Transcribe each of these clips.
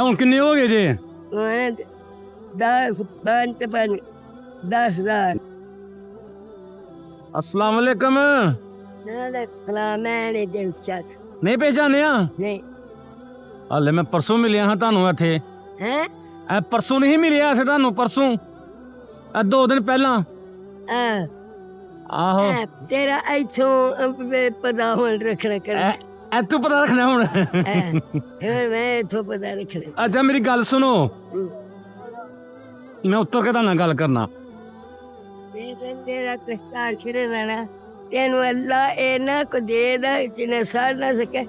ਹੁਣ ਕਿੰਨੇ ਹੋ ਗਏ ਜੇ? 10 5 5 10,000 अस्सलाम वालेकुम। मैं नहीं दिल चाह नहीं पहचानिया? नहीं हले मैं परसों मिलिया हाँ तुहानू इत्थे। हैं परसों नहीं मिलिया अस तुहानू, परसों 2 दिन पहला। आहो तेरा इथों पता होन रखना कर इत्थों पता रखना हुण। मैं इथों पता रखना। अच्छा मेरी गल सुनो, मैं उत्तर के तुहाडे नाल गल करना। तेरा कस्तार छिड़े ना तेन अल्लाह इना को दे दा जिन्हें साड़ ना सके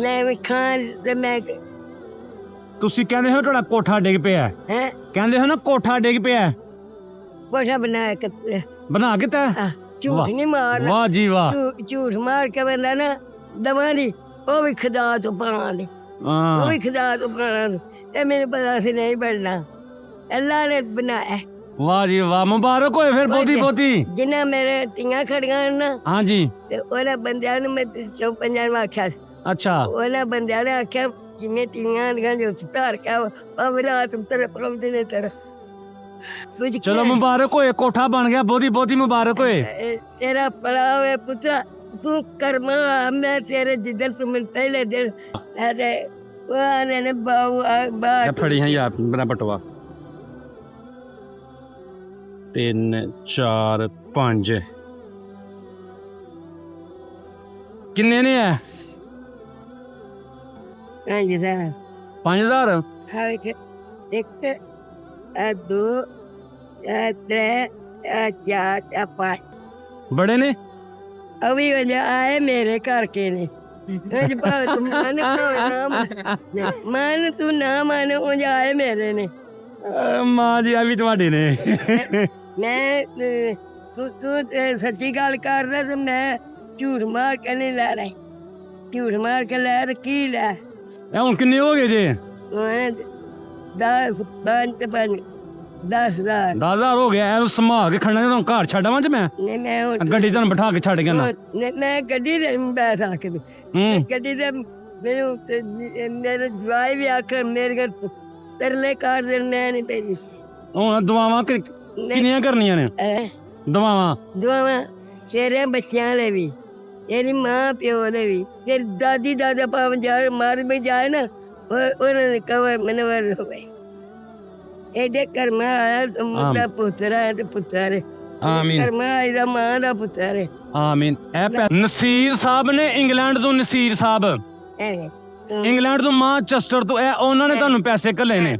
मैं भी खान ते मैं तुसी कहंदे हो तुहाडा कोठा डिग पिया है, हैं कहंदे हो ना कोठा डिग पिया है, कोठा बना के बना के ता? झूठ नहीं मारना। वाह जी वाह। झूठ मार के बंदा ना दवा दी वो भी खुदा तो बना दे, वो भी खुदा तो बना दे ते मेरे पता से नहीं बनना, अल्लाह ने बनाया। वाह जी वाह, मुबारक होए फिर पोती पोती। जिन्हें मेरे टियां खड़ियां ना हाँ जी। ते ओना बंदियां ने मैं 54 आख्या। अच्छा ओना बंदियां ने आख्या जिन्हें टियां दियां जो तार के अब रात तेरे प्रभु ने तेरा चलो मुबारक होए, कोठा बन गया, बोधी बोधी मुबारक होए। तेरा पड़ा हुए पुत्रा तू कर्मा मैं तेरे जिधर तुम पहले दिन अरे वो आने ने बाबू बात फड़ी हैं यार बना बटवा 3 4 5 किन्ने ने है? 5,000। एक 2 3 4 5 बड़े ने अभी वजह आए मेरे घर के ने तुम मान तू ना माने वजह आए मेरे ने मां जी अभी तुम्हारे ने। मैं तू सच्ची गल कर रहा तो मैं झूठ मार के नहीं लै रहा, झूठ मार के लै की लै हुण किन्ने हो गए जे? 10 5 5 10,000 10,000 हो गया। संभाल के खड़ना तो घर छड़ आवां मैं नहीं मैं गड्डी तेन बिठा के छड़ गया ना। मैं गड्डी ते बैठ आके गड्डी ते मेरे जवाई भी आखर मेरे घर तरले काट दे मैं नहीं भेजी। हुण दुआवां किन्नियां करनियां ने? दुआवां तेरे बच्चियां ले भी, तेरी माँ प्यो ले भी, तेरी दादी दादा पाव जाए मार भी जाए ना उन्होंने कवर मैंने वर हो गई। एडे कर्मा आया तो मुद्दा पुत्र है तो पुत्र है। आमीन। कर्मा आया माँ दा पुत्र है। आमीन। नसीर साहब ने इंग्लैंड तो नसीर साहब इंग्लैंड तो मानचेस्टर तो उन्होंने तुहानू पैसे घल्ले ने,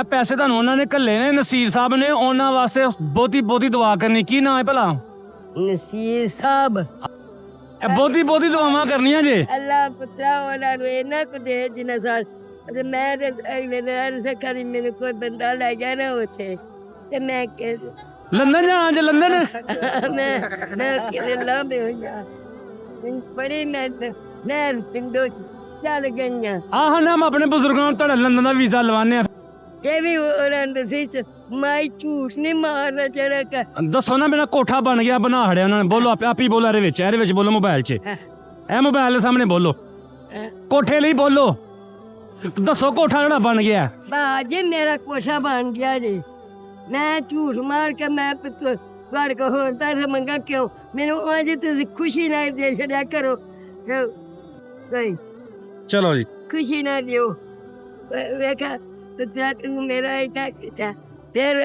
पैसे तुहानू उन्होंने घल्ले ने नसीर साहब ने, उन्होंने वास्ते बहुती बहुती दुआ करनी। की नाम है भला? नसीर साहब बहुती बहुती दुआवां करनियां जे। अल्लाह पुत्रा उन्होंने इन्ना को दे जिन्ना साल मैं से करी मैंने कोई बंदा ले गया ना उथे ते मैं लंदन जाना जे? लंदन मैं केरला में हो जा बड़ी मैं पिंडो चल गई आह ना हम अपने बुजुर्गों को लंदन का वीजा लवाने। ये भी माई झूठ नहीं मारना चाहिए। दसो ना मेरा कोठा बन गया, बना हड़िया उन्होंने। बोलो आप ही बोलो, ए बोलो मोबाइल च, ए मोबाइल के सामने बोलो, कोठे लिए बोलो, दसो कोठा जड़ा बन गया। बाजी मेरा कोठा बन गया जी, मैं झूठ मार के मैं तुहाडे को होर पैसे मंगा क्यों? मैनू अज तुसीं खुशी ना दे छड़िया करो। चलो जी खुशी ना दियो वेखा तो मेरा इतना फिर